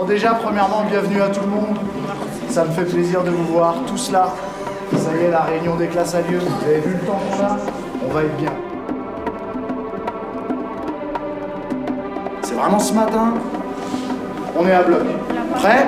Bon déjà, premièrement, bienvenue à tout le monde. Ça me fait plaisir de vous voir tous là. Ça y est, la réunion des classes a lieu. Vous avez vu le temps qu'on a? On va être bien. C'est vraiment ce matin. On est à bloc. Prêt?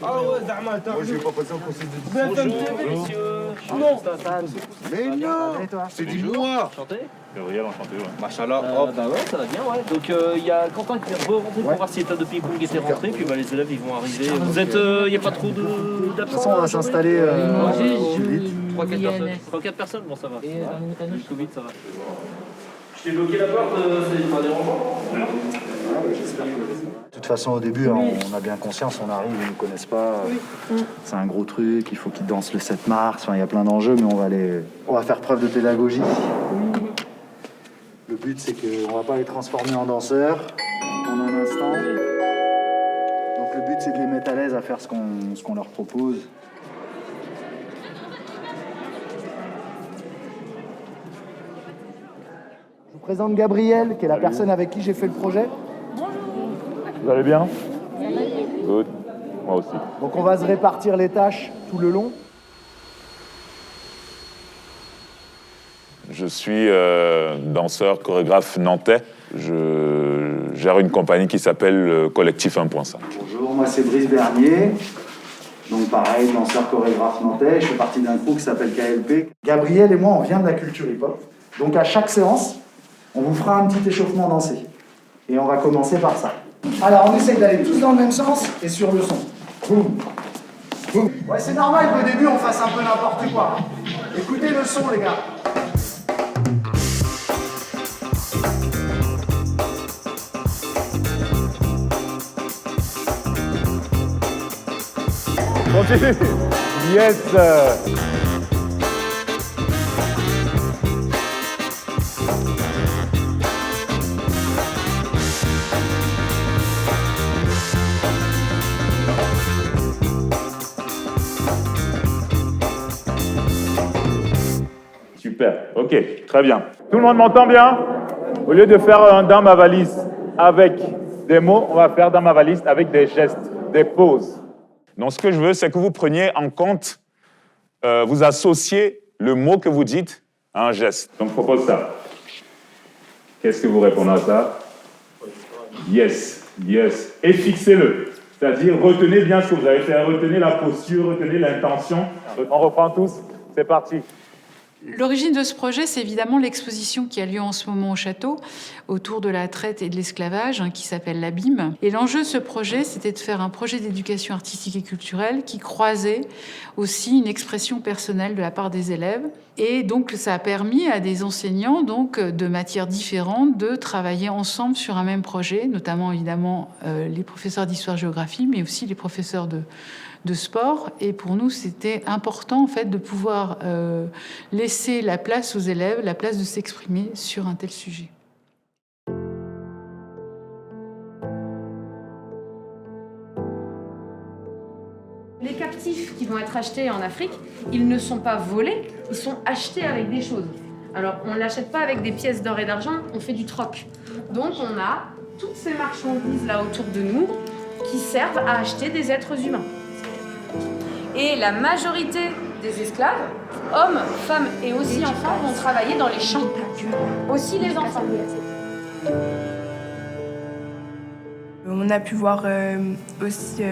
Ah ouais, Zahma, attends. Moi, je vais pas passer en procédure. Bonjour, monsieur. Non. Mais non, c'est du moi. Enchanté. Gabriel, enchanté, ouais. Machallah, Bah ouais, ça va bien, ouais. Donc il y a Quentin qui vient re-rentrer pour voir si l'état de ping-pong était rentré, puis bah, les élèves ils vont arriver. Vous êtes, il n'y a pas trop De toute d'absents? façon, on va s'installer vite. 3-4 personnes. 3-4 personnes, bon ça va. Et du Covid, ça va. Je t'ai bloqué la porte, c'est pas dérangeant? De toute façon, au début, on a bien conscience, on arrive, ils ne nous connaissent pas. C'est un gros truc, il faut qu'ils dansent le 7 mars, enfin, il y a plein d'enjeux, mais on va faire preuve de pédagogie. Le but, c'est qu'on ne va pas les transformer en danseurs en un instant. Donc le but, c'est de les mettre à l'aise à faire ce qu'on leur propose. Je vous présente Gabriel, qui est la personne avec qui j'ai fait le projet. Vous allez bien? Good. Moi aussi. Donc on va se répartir les tâches tout le long. Je suis danseur, chorégraphe nantais. Je gère une compagnie qui s'appelle le Collectif 1.5. Bonjour, moi c'est Brice Bernier. Donc pareil, danseur chorégraphe nantais. Je fais partie d'un groupe qui s'appelle KLP. Gabriel et moi, on vient de la culture hip-hop. Donc à chaque séance, on vous fera un petit échauffement dansé. Et on va commencer par ça. Alors on essaye d'aller tous dans le même sens et sur le son. Boum. Boum. Ouais, c'est normal qu'au début on fasse un peu n'importe quoi. Écoutez le son, les gars. Continue. Yes. Super. Ok, très bien. Tout le monde m'entend bien? Au lieu de faire un dans ma valise avec des mots, on va faire dans ma valise avec des gestes, des poses. Donc, ce que je veux, c'est que vous preniez en compte, vous associez le mot que vous dites à un geste. Donc, je propose ça. Qu'est-ce que vous répondez à ça? Yes, yes. Et fixez-le. C'est-à-dire, retenez bien ce que vous avez fait. Retenez la posture, retenez l'intention. On reprend tous. C'est parti. L'origine de ce projet, c'est évidemment l'exposition qui a lieu en ce moment au château autour de la traite et de l'esclavage, qui s'appelle l'Abîme. Et l'enjeu de ce projet, c'était de faire un projet d'éducation artistique et culturelle qui croisait aussi une expression personnelle de la part des élèves. Et donc, ça a permis à des enseignants de matières différentes de travailler ensemble sur un même projet, notamment évidemment les professeurs d'histoire-géographie, mais aussi les professeurs de sport. Et pour nous, c'était important en fait de pouvoir laisser la place aux élèves, la place de s'exprimer sur un tel sujet. Les captifs qui vont être achetés en Afrique, ils ne sont pas volés, ils sont achetés avec des choses. Alors, on ne l'achète pas avec des pièces d'or et d'argent, on fait du troc. Donc, on a toutes ces marchandises là autour de nous qui servent à acheter des êtres humains. Et la majorité des esclaves hommes, femmes et aussi enfants vont travailler dans les champs. Aussi les enfants. On a pu voir aussi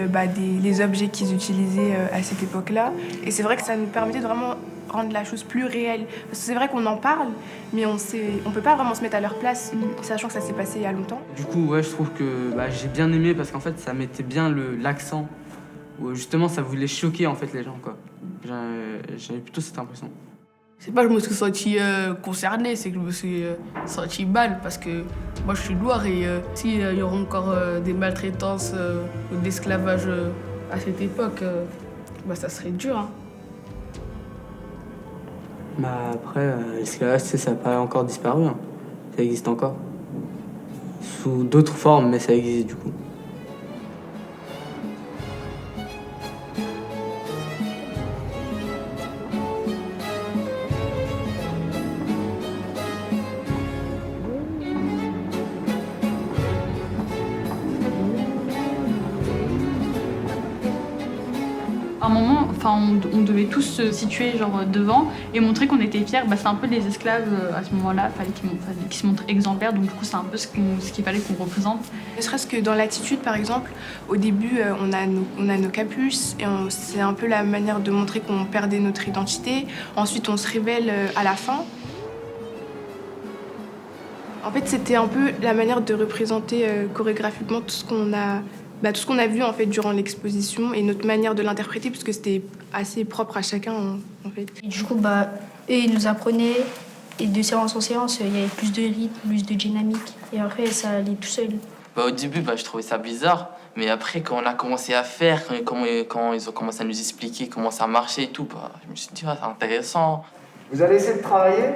les objets qu'ils utilisaient à cette époque-là. Et c'est vrai que ça nous permettait de vraiment rendre la chose plus réelle. Parce que c'est vrai qu'on en parle, mais on peut pas vraiment se mettre à leur place, sachant que ça s'est passé il y a longtemps. Du coup, ouais, je trouve que j'ai bien aimé parce qu'en fait, ça mettait bien l'accent. Où justement, ça voulait choquer en fait les gens, quoi. J'avais plutôt cette impression. C'est pas que je me suis senti concerné, c'est que je me suis senti mal parce que moi je suis noire et s'il y aura encore des maltraitances ou de l'esclavage à cette époque, ça serait dur. Hein. Après, l'esclavage, ça n'a pas encore disparu. Hein. Ça existe encore. Sous d'autres formes, mais ça existe du coup. À un moment, on devait tous se situer devant et montrer qu'on était fiers. C'est un peu les esclaves à ce moment-là, fallait qu'ils se montrent exemplaires. Donc du coup, c'est un peu ce qu'il fallait qu'on représente. Ne serait-ce que dans l'attitude, par exemple, au début, on a nos capuches et c'est un peu la manière de montrer qu'on perdait notre identité. Ensuite, on se révèle à la fin. En fait, c'était un peu la manière de représenter chorégraphiquement tout ce qu'on a vu en fait durant l'exposition et notre manière de l'interpréter puisque c'était assez propre à chacun en fait. Et du coup, eux, ils nous apprenaient et de séance en séance, il y avait plus de rythme, plus de dynamique et après, ça allait tout seul. Au début, je trouvais ça bizarre, mais après, quand on a commencé à faire, quand ils ont commencé à nous expliquer comment ça marchait et tout, je me suis dit, c'est intéressant. Vous allez essayer de travailler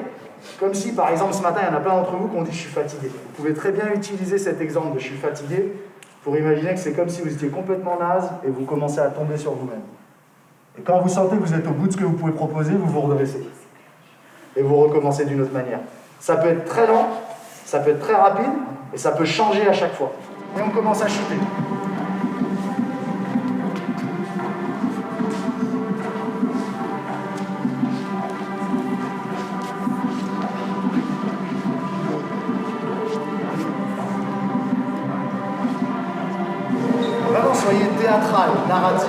comme si, par exemple, ce matin, il y en a plein d'entre vous qui ont dit « je suis fatigué ». Vous pouvez très bien utiliser cet exemple de « je suis fatigué » pour imaginer que c'est comme si vous étiez complètement naze et vous commencez à tomber sur vous-même. Et quand vous sentez que vous êtes au bout de ce que vous pouvez proposer, vous vous redressez. Et vous recommencez d'une autre manière. Ça peut être très lent, ça peut être très rapide, et ça peut changer à chaque fois. Et on commence à chuter. Vraiment, soyez théâtral, narratif.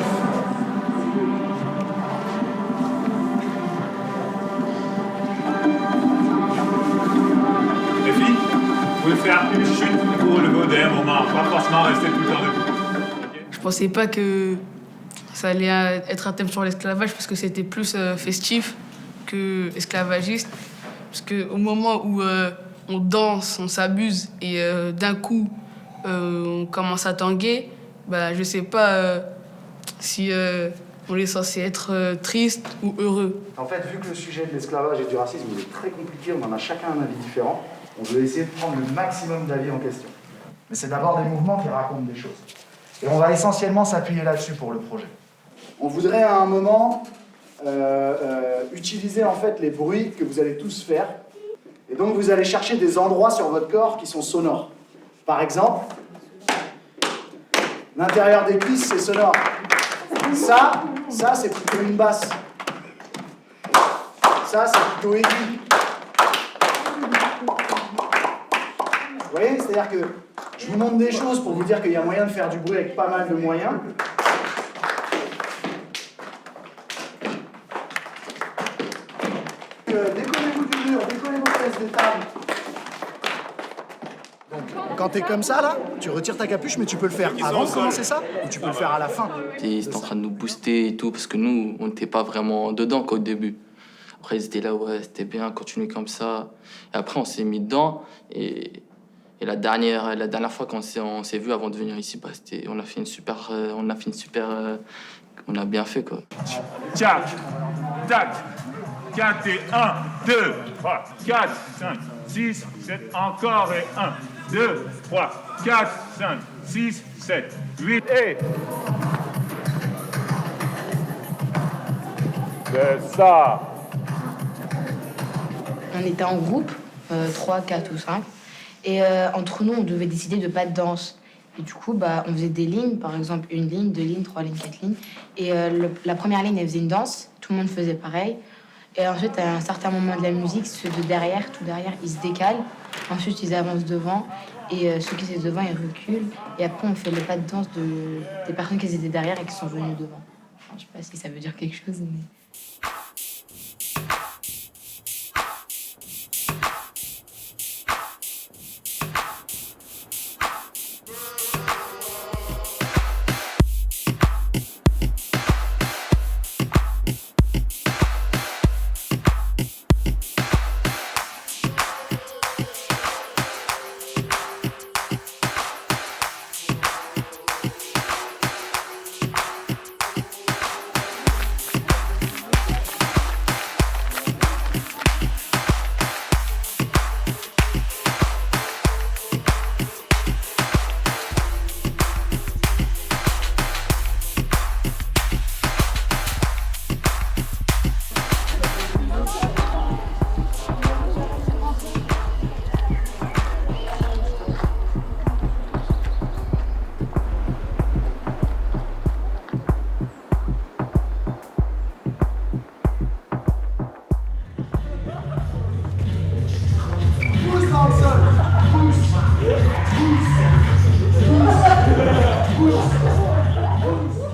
Les filles, vous pouvez faire une chute et vous relever au dernier moment, pas forcément rester tout le temps debout. Je pensais pas que ça allait être un thème sur l'esclavage parce que c'était plus festif que esclavagiste. Parce qu'au moment où on danse, on s'abuse et d'un coup on commence à tanguer, je sais pas si on est censé être triste ou heureux. En fait, vu que le sujet de l'esclavage et du racisme est très compliqué, on en a chacun un avis différent, on veut essayer de prendre le maximum d'avis en question. Mais c'est d'abord des mouvements qui racontent des choses. Et on va essentiellement s'appuyer là-dessus pour le projet. On voudrait à un moment utiliser en fait les bruits que vous allez tous faire. Et donc vous allez chercher des endroits sur votre corps qui sont sonores. Par exemple, l'intérieur des cuisses, c'est sonore. Ça c'est plutôt une basse. Ça, c'est plutôt aigu. Vous voyez, c'est-à-dire que je vous montre des choses pour vous dire qu'il y a moyen de faire du bruit avec pas mal de moyens. Décollez-vous du mur, décollez vos fesses des tables. Donc, quand t'es comme ça, là, tu retires ta capuche, mais tu peux le faire avant de commencer ça, ou tu peux le faire à la fin. Ils étaient en train de nous booster et tout, parce que nous, on n'était pas vraiment dedans au début. Après, ils étaient là, ouais, c'était bien, continuez comme ça. Et après, on s'est mis dedans, et la dernière fois qu'on s'est vu avant de venir ici, on a fait une super... on a bien fait, quoi. Tac, tac, 4 et 1, 2, 3, 4, 5, 6, 7, encore et 1, 2, 3, 4, 5, 6, 7, 8 et... C'est ça. On était en groupe, 3, 4 ou 5, et entre nous, on devait décider de pas de danse. Et du coup, on faisait des lignes, par exemple 1 ligne, 2 lignes, 3 lignes, 4 lignes. Et la première ligne, elle faisait une danse, tout le monde faisait pareil. Et ensuite, à un certain moment de la musique, ceux de derrière, tout derrière, ils se décalent. Ensuite, ils avancent devant. Et ceux qui étaient devant, ils reculent. Et après, on fait le pas de danse des personnes qui étaient derrière et qui sont venues devant. Enfin, je sais pas si ça veut dire quelque chose, mais...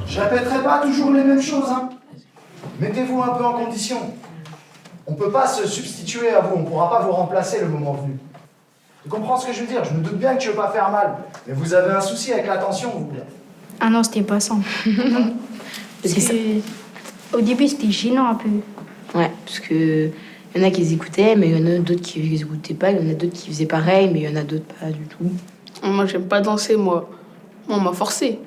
Je répéterai pas toujours les mêmes choses, hein. Mettez-vous un peu en condition. On peut pas se substituer à vous, on pourra pas vous remplacer le moment venu. Tu comprends ce que je veux dire? Je me doute bien que tu veux pas faire mal, mais vous avez un souci avec l'attention, vous, là. Ah non, c'était pas ça. Au début, c'était gênant un peu. Ouais, parce que y en a qui les écoutaient, mais il y en a d'autres qui les écoutaient pas. Il y en a d'autres qui faisaient pareil, mais il y en a d'autres pas du tout. Moi, j'aime pas danser, moi. Moi, on m'a forcé.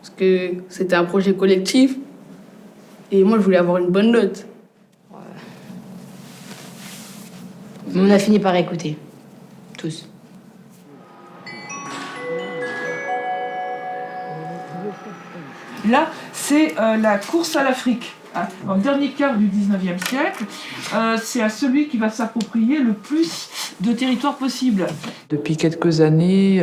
Parce que c'était un projet collectif. Et moi, je voulais avoir une bonne note. Ouais. Mais on a fini par écouter. Tous. Là, c'est la course à l'Afrique. Dans le dernier quart du 19e siècle, c'est à celui qui va s'approprier le plus de territoire possible. Depuis quelques années,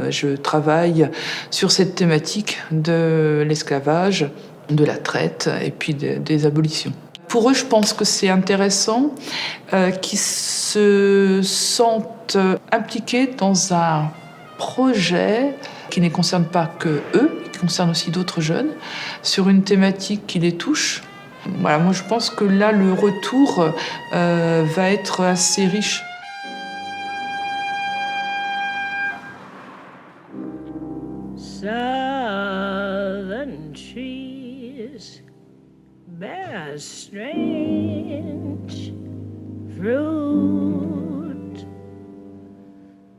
je travaille sur cette thématique de l'esclavage, de la traite et puis des abolitions. Pour eux, je pense que c'est intéressant qu'ils se sentent impliqués dans un projet qui ne concerne pas que eux, qui concerne aussi d'autres jeunes, sur une thématique qui les touche. Voilà, moi je pense que là, le retour va être assez riche. Southern trees bear strange fruit,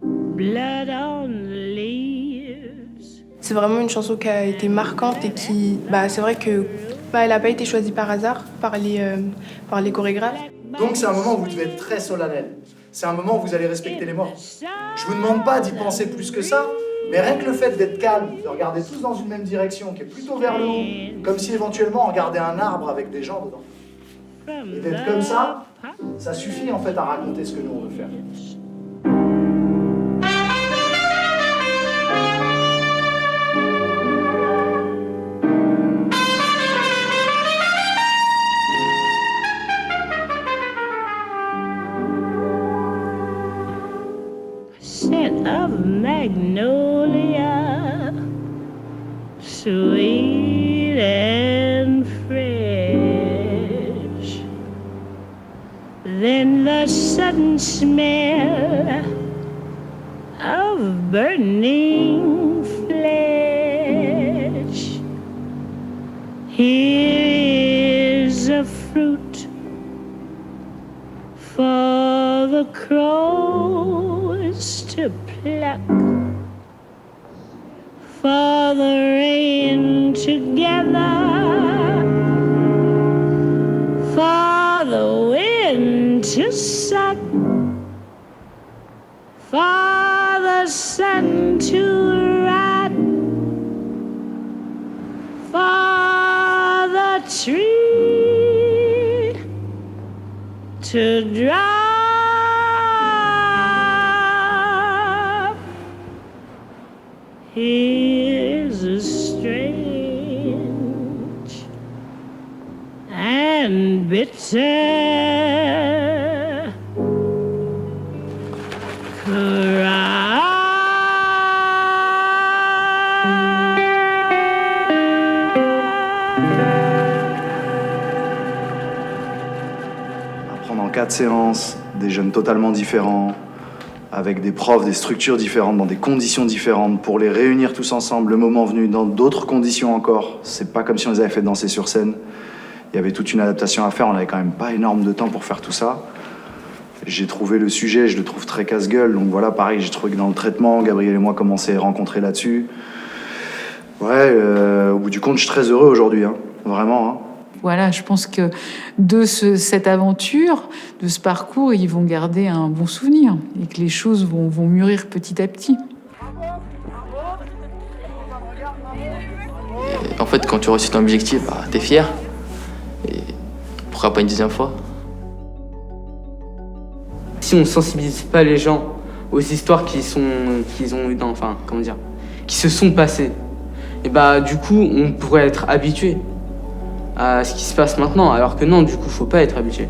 blood on the leaves. C'est vraiment une chanson qui a été marquante et qui, c'est vrai que elle n'a pas été choisie par hasard par les chorégraphes. Donc c'est un moment où vous devez être très solennel. C'est un moment où vous allez respecter les morts. Je vous demande pas d'y penser plus que ça, mais rien que le fait d'être calme, de regarder tous dans une même direction, qui est plutôt vers le haut, comme si éventuellement on regardait un arbre avec des gens dedans. Et d'être comme ça suffit en fait à raconter ce que nous on veut faire. Scent of magnolia, sweet and fresh. Then the sudden smell of burning flesh. Here is a fruit for the crows to pluck, for the rain to gather, for the wind to suck, for the sun to rot, for the tree to drop. Here's a strange and bitter Apprendre en 4 séances, des jeunes totalement différents, avec des profs, des structures différentes, dans des conditions différentes, pour les réunir tous ensemble, le moment venu, dans d'autres conditions encore. C'est pas comme si on les avait fait danser sur scène. Il y avait toute une adaptation à faire, on n'avait quand même pas énorme de temps pour faire tout ça. J'ai trouvé le sujet, je le trouve très casse-gueule, donc voilà, pareil, j'ai trouvé que dans le traitement, Gabriel et moi, comment on s'est rencontrés là-dessus. Ouais, au bout du compte, je suis très heureux aujourd'hui, hein, vraiment. Hein. Voilà, je pense que de cette aventure, de ce parcours, ils vont garder un bon souvenir et que les choses vont mûrir petit à petit. Et en fait, quand tu réussis ton objectif, bah, t'es fier. Et pourquoi pas une deuxième fois? Si on sensibilise pas les gens aux histoires qui se sont passées, et bah du coup on pourrait être habitué à ce qui se passe maintenant, alors que non, du coup faut pas être habitué.